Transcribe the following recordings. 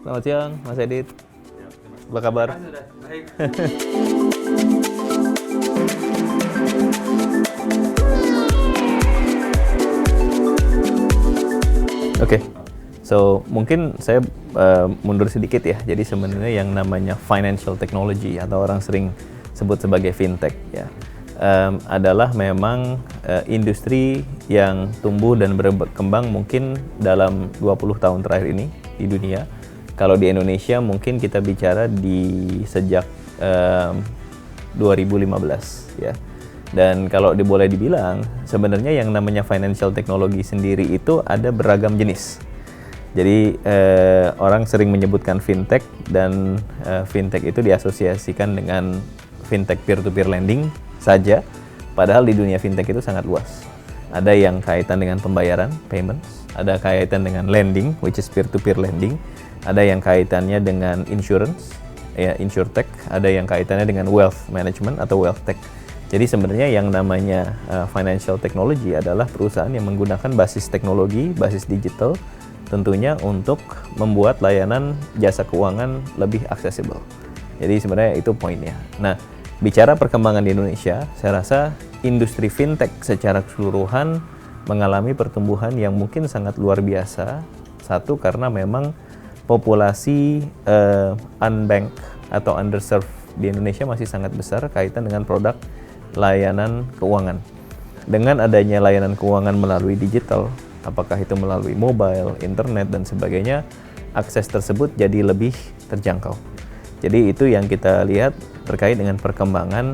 Selamat siang, Mas Edit. Apa kabar? Baik. Oke, so mungkin saya mundur sedikit ya. Jadi sebenarnya yang namanya financial technology atau orang sering sebut sebagai fintech ya, adalah memang industri yang tumbuh dan berkembang mungkin dalam 20 tahun terakhir ini di dunia. Kalau di Indonesia mungkin kita bicara di sejak 2015 ya. Dan kalau boleh dibilang sebenarnya yang namanya financial technology sendiri itu ada beragam jenis. Jadi orang sering menyebutkan fintech dan fintech itu diasosiasikan dengan fintech peer-to-peer lending saja. Padahal di dunia fintech itu sangat luas. Ada yang kaitan dengan pembayaran, payments, ada kaitan dengan lending, which is peer-to-peer lending, ada yang kaitannya dengan insurance, ya insurtech, ada yang kaitannya dengan wealth management atau wealth tech. Jadi sebenarnya yang namanya financial technology adalah perusahaan yang menggunakan basis teknologi, basis digital, tentunya untuk membuat layanan jasa keuangan lebih accessible. Jadi sebenarnya itu poinnya. Nah, bicara perkembangan di Indonesia, saya rasa industri fintech secara keseluruhan mengalami pertumbuhan yang mungkin sangat luar biasa. Satu, karena memang populasi unbanked atau underserved di Indonesia masih sangat besar kaitan dengan produk layanan keuangan. Dengan adanya layanan keuangan melalui digital, apakah itu melalui mobile, internet, dan sebagainya, akses tersebut jadi lebih terjangkau. Jadi itu yang kita lihat terkait dengan perkembangan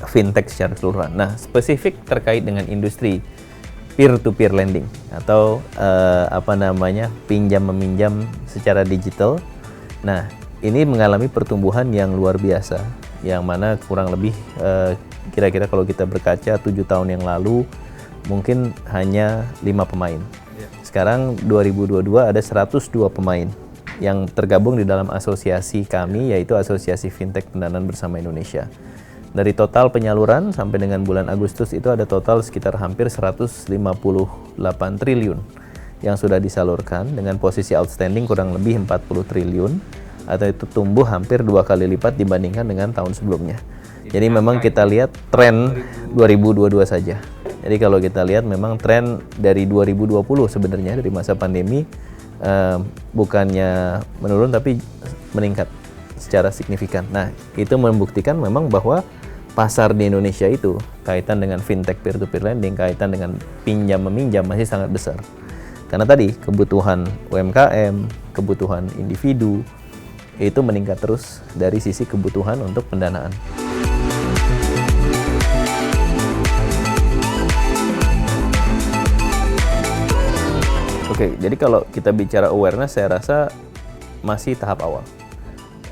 fintech secara keseluruhan. Nah, spesifik terkait dengan industri peer-to-peer lending atau pinjam meminjam secara digital. Nah, ini mengalami pertumbuhan yang luar biasa, yang mana kurang lebih kira-kira kalau kita berkaca 7 tahun yang lalu mungkin hanya 5 pemain. Sekarang 2022 ada 102 pemain yang tergabung di dalam asosiasi kami, yaitu Asosiasi Fintech Pendanaan Bersama Indonesia. Dari total penyaluran sampai dengan bulan Agustus itu ada total sekitar hampir 158 triliun yang sudah disalurkan dengan posisi outstanding kurang lebih 40 triliun, atau itu tumbuh hampir 2 kali lipat dibandingkan dengan tahun sebelumnya. Jadi memang kita lihat tren 2022 saja. Jadi kalau kita lihat memang tren dari 2020 sebenarnya dari masa pandemi bukannya menurun tapi meningkat secara signifikan. Nah, itu membuktikan memang bahwa pasar di Indonesia itu kaitan dengan fintech peer-to-peer lending, kaitan dengan pinjam meminjam masih sangat besar. Karena tadi kebutuhan UMKM, kebutuhan individu itu meningkat terus dari sisi kebutuhan untuk pendanaan. Oke, jadi kalau kita bicara awareness, saya rasa masih tahap awal.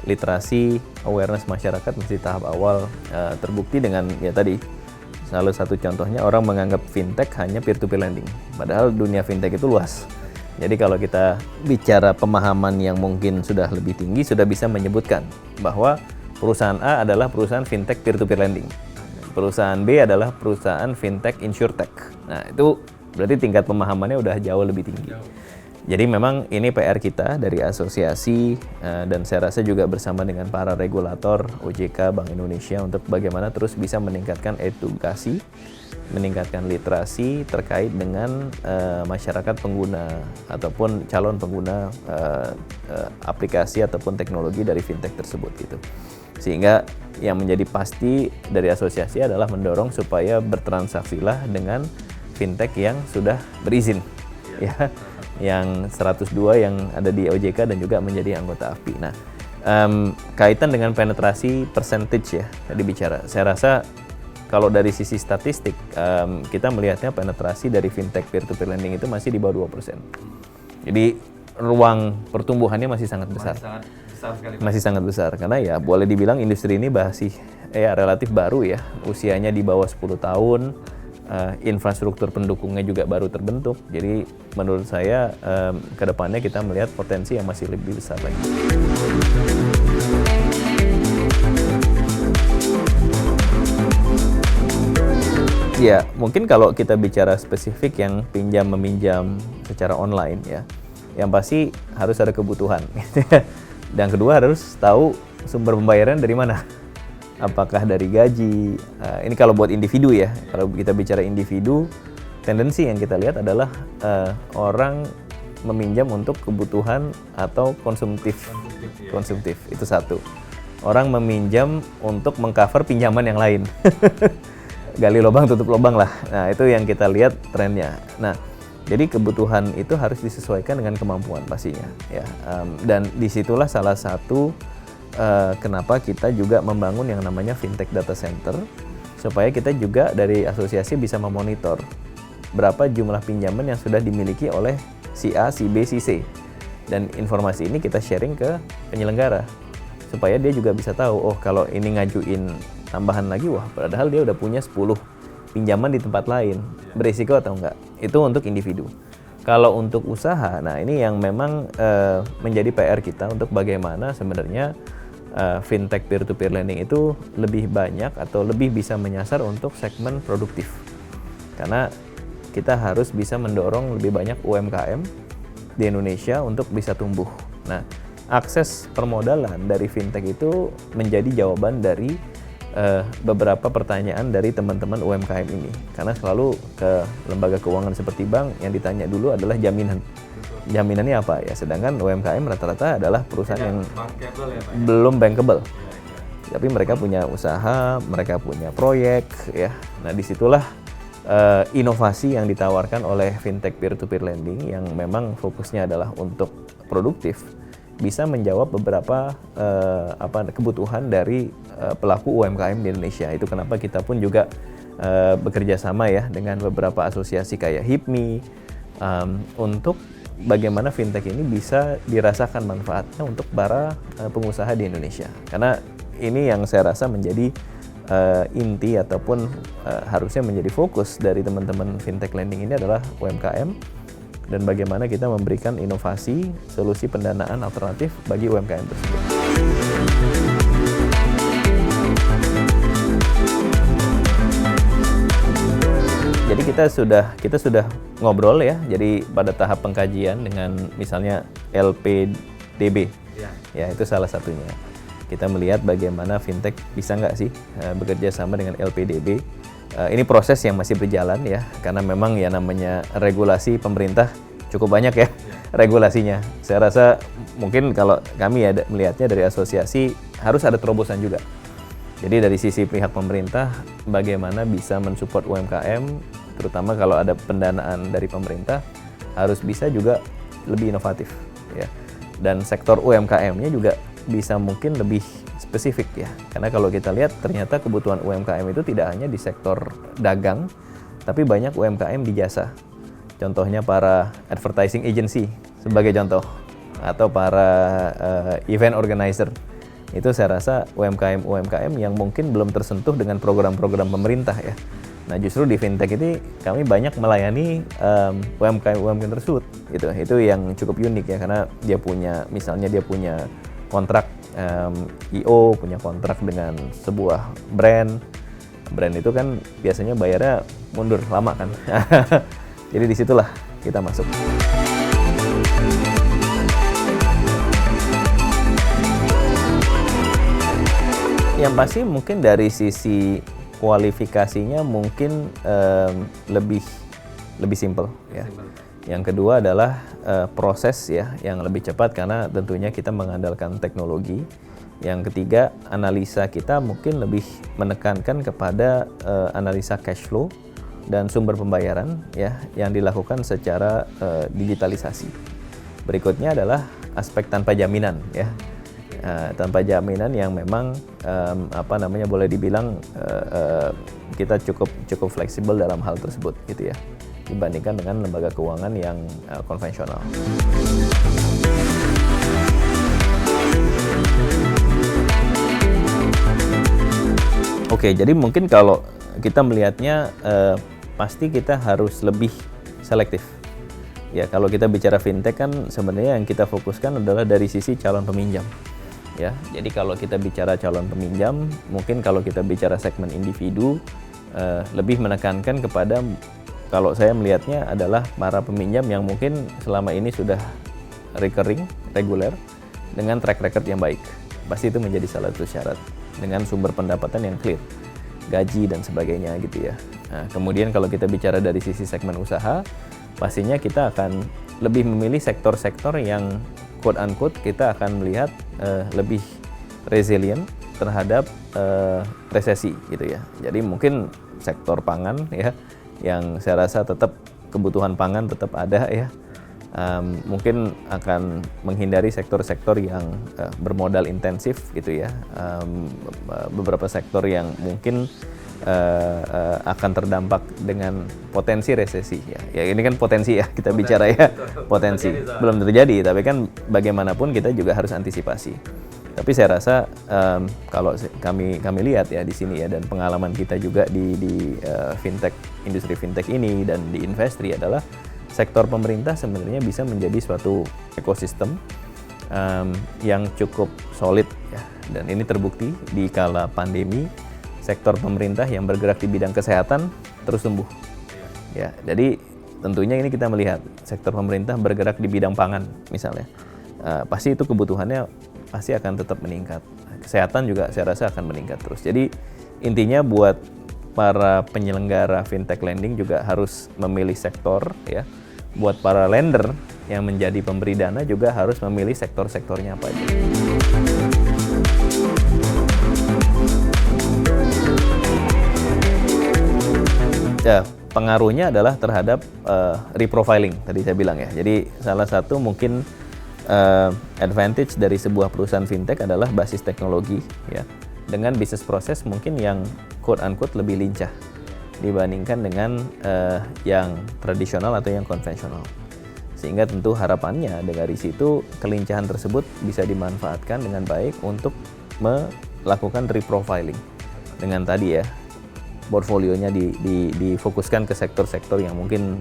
Literasi, awareness masyarakat masih tahap awal, terbukti dengan ya tadi, salah satu contohnya orang menganggap fintech hanya peer-to-peer lending, padahal dunia fintech itu luas. Jadi kalau kita bicara pemahaman yang mungkin sudah lebih tinggi, sudah bisa menyebutkan bahwa perusahaan A adalah perusahaan fintech peer-to-peer lending, perusahaan B adalah perusahaan fintech insurtech. Nah, itu berarti tingkat pemahamannya udah jauh lebih tinggi. Jadi memang ini PR kita dari asosiasi dan saya rasa juga bersama dengan para regulator OJK, Bank Indonesia untuk bagaimana terus bisa meningkatkan edukasi, meningkatkan literasi terkait dengan masyarakat pengguna ataupun calon pengguna aplikasi ataupun teknologi dari fintech tersebut gitu. Sehingga yang menjadi pasti dari asosiasi adalah mendorong supaya bertransaksilah dengan fintech yang sudah berizin ya. Yang 102 yang ada di OJK dan juga menjadi anggota AFPI. Nah, kaitan dengan penetrasi percentage ya tadi bicara, saya rasa kalau dari sisi statistik kita melihatnya penetrasi dari fintech peer-to-peer lending itu masih di bawah 2%. Jadi ruang pertumbuhannya masih sangat besar. Masih sangat besar karena ya boleh dibilang industri ini masih relatif baru ya, usianya di bawah 10 tahun. Infrastruktur pendukungnya juga baru terbentuk. Jadi menurut saya ke depannya kita melihat potensi yang masih lebih besar lagi. Ya, mungkin kalau kita bicara spesifik yang pinjam meminjam secara online ya. yang pasti harus ada kebutuhan. Dan kedua harus tahu sumber pembayaran dari mana. Apakah dari gaji? Ini kalau buat individu ya. Kalau kita bicara individu, tendensi yang kita lihat adalah orang meminjam untuk kebutuhan atau konsumtif. Konsumtif itu satu. Orang meminjam untuk mengcover pinjaman yang lain. Gali lubang tutup lubang lah. Nah, itu yang kita lihat trennya. Nah, jadi kebutuhan itu harus disesuaikan dengan kemampuan pastinya, ya. Dan disitulah salah satu kenapa kita juga membangun yang namanya fintech data center, supaya kita juga dari asosiasi bisa memonitor berapa jumlah pinjaman yang sudah dimiliki oleh si A, si B, si C. Dan informasi ini kita sharing ke penyelenggara, supaya dia juga bisa tahu, oh kalau ini ngajuin tambahan lagi, wah padahal dia udah punya 10 pinjaman di tempat lain, berisiko atau enggak. Itu untuk individu. Kalau untuk usaha, nah ini yang memang menjadi PR kita untuk bagaimana sebenarnya fintech peer-to-peer lending itu lebih banyak atau lebih bisa menyasar untuk segmen produktif. Karena kita harus bisa mendorong lebih banyak UMKM di Indonesia untuk bisa tumbuh. Nah, akses permodalan dari fintech itu menjadi jawaban dari beberapa pertanyaan dari teman-teman UMKM ini, karena selalu ke lembaga keuangan seperti bank yang ditanya dulu adalah jaminan. Jaminannya apa ya? Sedangkan UMKM rata-rata adalah perusahaan yang belum bankable. Tapi mereka punya usaha, mereka punya proyek, ya. Nah, disitulah inovasi yang ditawarkan oleh fintech peer-to-peer lending yang memang fokusnya adalah untuk produktif, bisa menjawab beberapa kebutuhan dari pelaku UMKM di Indonesia. Itu kenapa kita pun juga bekerja sama ya dengan beberapa asosiasi kayak HIPMI untuk bagaimana fintech ini bisa dirasakan manfaatnya untuk para pengusaha di Indonesia. Karena ini yang saya rasa menjadi inti ataupun harusnya menjadi fokus dari teman-teman fintech lending ini adalah UMKM, dan bagaimana kita memberikan inovasi, solusi pendanaan alternatif bagi UMKM tersebut. Jadi kita sudah ngobrol ya. Jadi pada tahap pengkajian dengan misalnya LPDB, ya itu salah satunya. Kita melihat bagaimana fintech bisa nggak sih bekerja sama dengan LPDB. Ini proses yang masih berjalan ya, karena memang ya namanya regulasi pemerintah cukup banyak ya regulasinya. Saya rasa mungkin kalau kami ya melihatnya dari asosiasi harus ada terobosan juga. Jadi dari sisi pihak pemerintah bagaimana bisa mensupport UMKM, terutama kalau ada pendanaan dari pemerintah harus bisa juga lebih inovatif ya. Dan sektor UMKM-nya juga bisa mungkin lebih spesifik ya. Karena kalau kita lihat ternyata kebutuhan UMKM itu tidak hanya di sektor dagang, tapi banyak UMKM di jasa. Contohnya para advertising agency sebagai contoh, atau para event organizer. Itu saya rasa UMKM yang mungkin belum tersentuh dengan program-program pemerintah ya. Nah justru di fintech ini kami banyak melayani UMKM tersebut. Itu yang cukup unik ya, karena dia punya kontrak IO, punya kontrak dengan sebuah brand itu kan biasanya bayarnya mundur lama kan. Jadi disitulah kita masuk. Yang pasti mungkin dari sisi kualifikasinya mungkin lebih simpel ya. Yang kedua adalah proses ya yang lebih cepat, karena tentunya kita mengandalkan teknologi. Yang ketiga, analisa kita mungkin lebih menekankan kepada analisa cash flow dan sumber pembayaran ya yang dilakukan secara digitalisasi. Berikutnya adalah aspek tanpa jaminan ya. Tanpa jaminan yang memang boleh dibilang kita cukup fleksibel dalam hal tersebut gitu ya, dibandingkan dengan lembaga keuangan yang konvensional. Oke, jadi mungkin kalau kita melihatnya pasti kita harus lebih selektif. Ya, kalau kita bicara fintech kan sebenarnya yang kita fokuskan adalah dari sisi calon peminjam. Ya, jadi kalau kita bicara calon peminjam, mungkin kalau kita bicara segmen individu lebih menekankan kepada, kalau saya melihatnya adalah para peminjam yang mungkin selama ini sudah recurring, reguler, dengan track record yang baik. Pasti itu menjadi salah satu syarat. Dengan sumber pendapatan yang clear, gaji dan sebagainya gitu ya. Nah, kemudian kalau kita bicara dari sisi segmen usaha, pastinya kita akan lebih memilih sektor-sektor yang quote unquote kita akan melihat lebih resilient terhadap resesi gitu ya. Jadi mungkin sektor pangan ya, yang saya rasa tetap kebutuhan pangan tetap ada ya. Mungkin akan menghindari sektor-sektor yang bermodal intensif gitu ya. Beberapa sektor yang mungkin akan terdampak dengan potensi resesi ya. Ya ini kan potensi ya kita bicara ya, potensi belum terjadi, tapi kan bagaimanapun kita juga harus antisipasi. Tapi saya rasa kalau kami lihat ya di sini ya, dan pengalaman kita juga di fintech, industri fintech ini dan di Investri adalah sektor pemerintah sebenarnya bisa menjadi suatu ekosistem yang cukup solid ya. Dan ini terbukti di kala pandemi, sektor pemerintah yang bergerak di bidang kesehatan terus tumbuh. Ya, jadi tentunya ini kita melihat sektor pemerintah bergerak di bidang pangan misalnya, pasti itu kebutuhannya pasti akan tetap meningkat. Kesehatan juga saya rasa akan meningkat terus. Jadi intinya buat para penyelenggara fintech lending juga harus memilih sektor ya. Buat para lender yang menjadi pemberi dana juga harus memilih sektor-sektornya apa aja. Ya, pengaruhnya adalah terhadap reprofiling tadi saya bilang ya. Jadi salah satu mungkin advantage dari sebuah perusahaan fintech adalah basis teknologi ya, dengan bisnis proses mungkin yang quote unquote lebih lincah dibandingkan dengan yang tradisional atau yang konvensional. Sehingga tentu harapannya dari situ kelincahan tersebut bisa dimanfaatkan dengan baik untuk melakukan reprofiling. Dengan tadi ya, portfolionya difokuskan ke sektor-sektor yang mungkin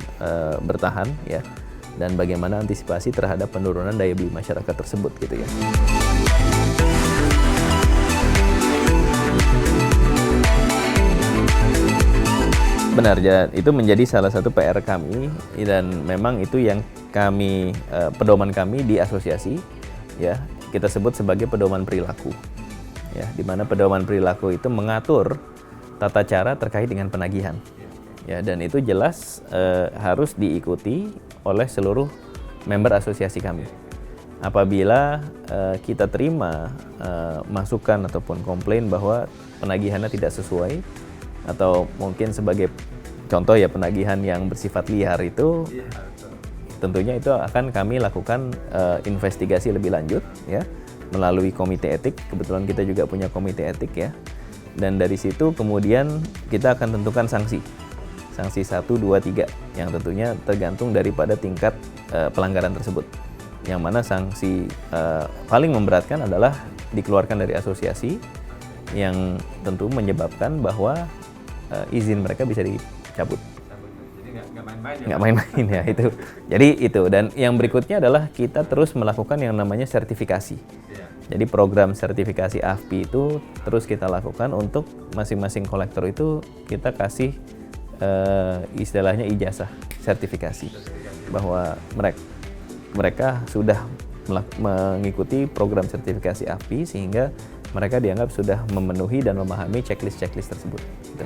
bertahan ya, dan bagaimana antisipasi terhadap penurunan daya beli masyarakat tersebut gitu ya. Benar, itu menjadi salah satu PR kami, dan memang itu yang kami pedoman kami di asosiasi ya, kita sebut sebagai pedoman perilaku ya, di mana pedoman perilaku itu mengatur tata cara terkait dengan penagihan ya, dan itu jelas harus diikuti oleh seluruh member asosiasi kami. Apabila kita terima masukan ataupun komplain bahwa penagihannya tidak sesuai, atau mungkin sebagai contoh ya penagihan yang bersifat liar itu, tentunya itu akan kami lakukan investigasi lebih lanjut ya, melalui komite etik. Kebetulan kita juga punya komite etik ya, dan dari situ kemudian kita akan tentukan sanksi 1, 2, 3 yang tentunya tergantung daripada tingkat pelanggaran tersebut, yang mana sanksi paling memberatkan adalah dikeluarkan dari asosiasi, yang tentu menyebabkan bahwa izin mereka bisa dicabut. Jadi nggak main-main ya itu. Jadi itu, dan yang berikutnya adalah kita terus melakukan yang namanya sertifikasi. Jadi program sertifikasi AFPI itu terus kita lakukan untuk masing-masing kolektor itu kita kasih istilahnya ijazah sertifikasi bahwa mereka sudah mengikuti program sertifikasi AFPI, sehingga mereka dianggap sudah memenuhi dan memahami checklist tersebut. Gitu.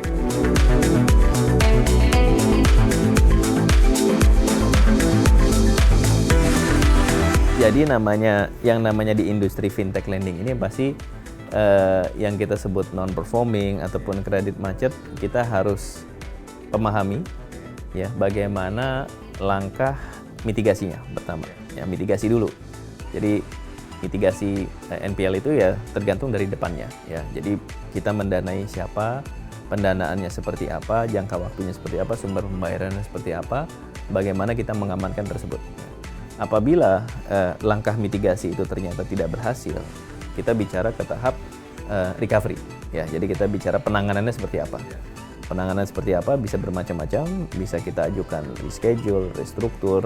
Jadi yang namanya di industri fintech lending ini pasti yang kita sebut non-performing ataupun kredit macet, kita harus pemahami ya bagaimana langkah mitigasinya pertama. Ya, mitigasi dulu. Jadi mitigasi NPL itu ya tergantung dari depannya ya. Jadi kita mendanai siapa, pendanaannya seperti apa, jangka waktunya seperti apa, sumber pembayarannya seperti apa, bagaimana kita mengamankan tersebut. Apabila langkah mitigasi itu ternyata tidak berhasil, kita bicara ke tahap recovery ya. Jadi kita bicara penanganannya seperti apa. Penanganan seperti apa bisa bermacam-macam, bisa kita ajukan reschedule, restruktur,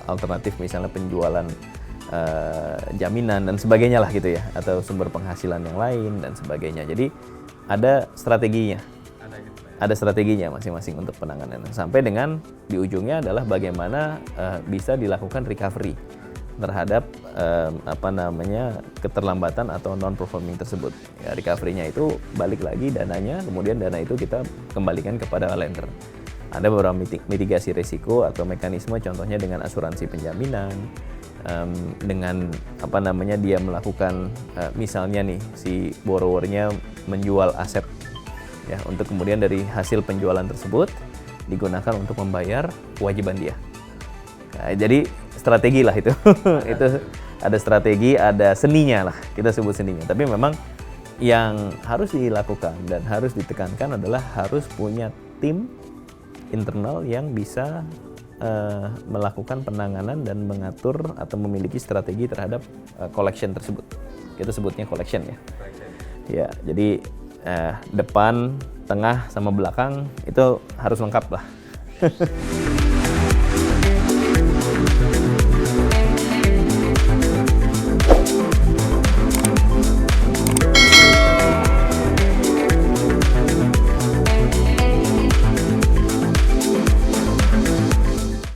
alternatif misalnya penjualan jaminan dan sebagainya lah gitu ya, atau sumber penghasilan yang lain dan sebagainya. Jadi ada strateginya. Ada gitu ya. ada strateginya masing-masing untuk penanganan. Sampai dengan di ujungnya adalah bagaimana bisa dilakukan recovery terhadap keterlambatan atau non performing tersebut. Ya, recovery-nya itu balik lagi dananya, kemudian dana itu kita kembalikan kepada lender. Ada beberapa mitigasi risiko atau mekanisme, contohnya dengan asuransi penjaminan, dengan dia melakukan misalnya nih si borrowernya menjual aset ya, untuk kemudian dari hasil penjualan tersebut digunakan untuk membayar kewajiban dia. Nah, jadi strategi lah itu. Itu ada strategi, ada seninya lah, kita sebut seninya. Tapi memang yang harus dilakukan dan harus ditekankan adalah harus punya tim internal yang bisa melakukan penanganan dan mengatur atau memiliki strategi terhadap collection tersebut. Kita sebutnya collection ya. Ya, jadi depan, tengah, sama belakang itu harus lengkap lah.